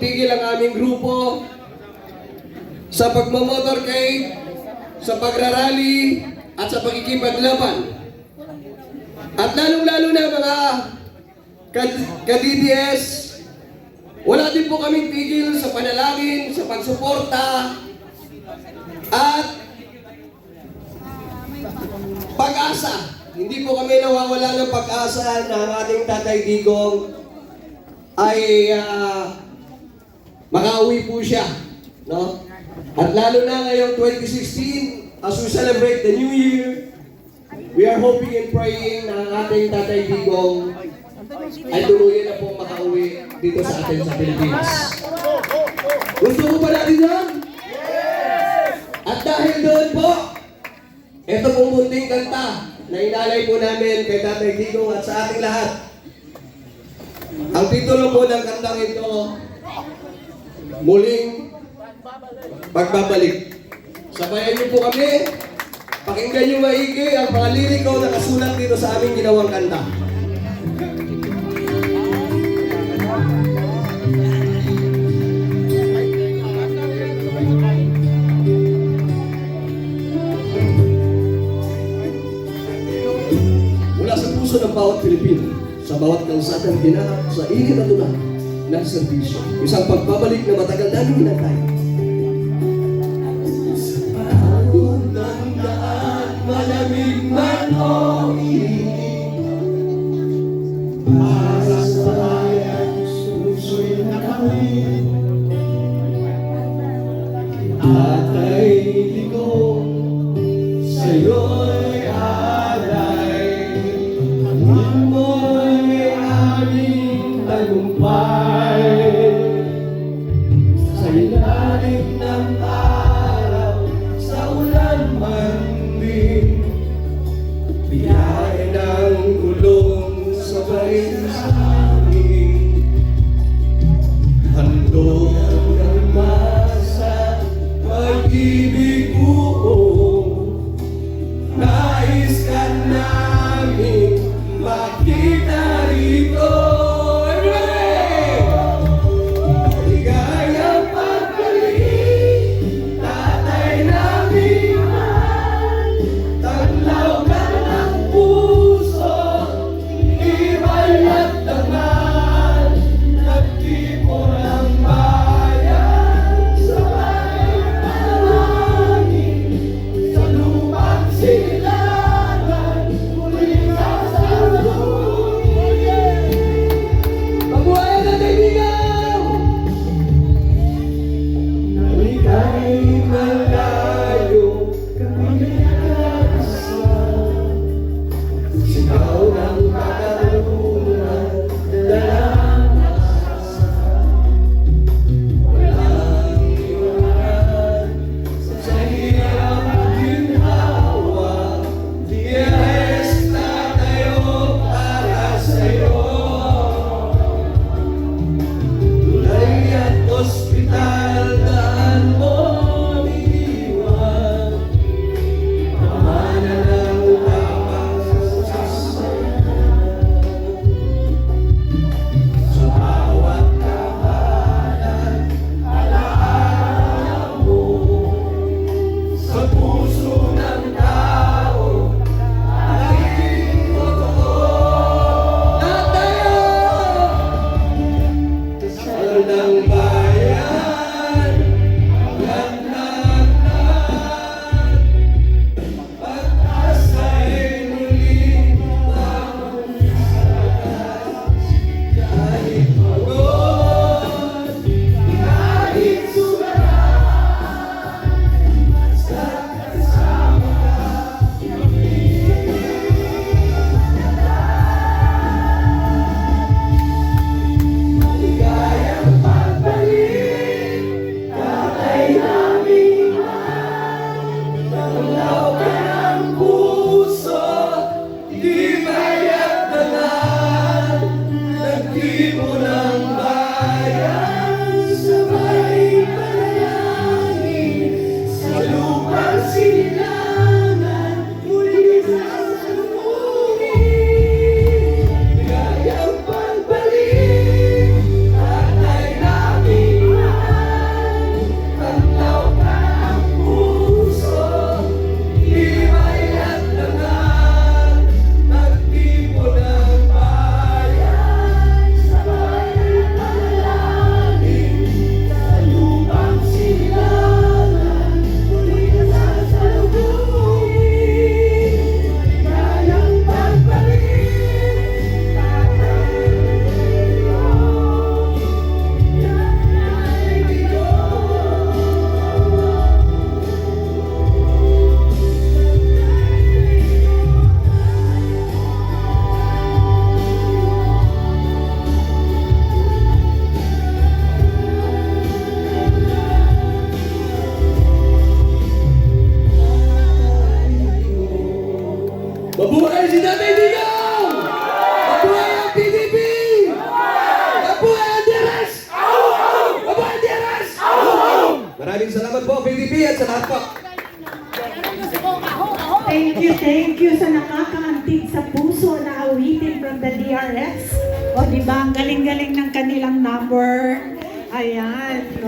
magtigil ang aming grupo sa pagmamotorcade, sa pagrarally, at sa pagkikipaglaban. At lalong-lalo na mga ka-DDS, wala din po kaming tigil sa panalangin, sa pagsuporta, at pag-asa. Hindi po kami nawawala ng pag-asa na ang ating Tatay Digong ay makauwi po siya. No? At lalo na ngayong 2016, as we celebrate the New Year, we are hoping and praying na ang ating Tatay Digong ay tuluyan na po makauwi dito sa atin sa Pilipinas. Gusto mo ba natin yan? At dahil doon po, ito pong munting kanta na inalay po namin kay Tatay Digong at sa ating lahat. Ang titulo po ng kantang ito, Muling Pagbabalik. Sabayan niyo po kami, pakinggan niyo maigi ang mga liriko na kasulat dito sa aming ginawang kanta. Ng bawat Pilipino, sa bawat kalsadang ginanap sa init at ulan ng serbisyo. Isang pagbabalik na matagal namin hinantay. Sa pagod ng daan, malamig man o init, para sa bayan, susuin na kami. Tatay Digong, sa'yo'y alay. Mo'y aming tagumpay sa ilalim ng araw, sa ulan man din, biyahe ng gulong sabay sa hangin, handog ng masa, pag-ibig buong, nais ka namin makita rito. Ligayang pagbalik, tatay namin, taglaw ka ng puso, iba'y at tangan, nagtipon ng bayan, sabay panahon. Maraming salamat po, PDP, at sa lahat po. Thank you sa nakakaantig sa puso na awitin from the DRX. O, di ba? Ang galing-galing ng kanilang number. Ayan.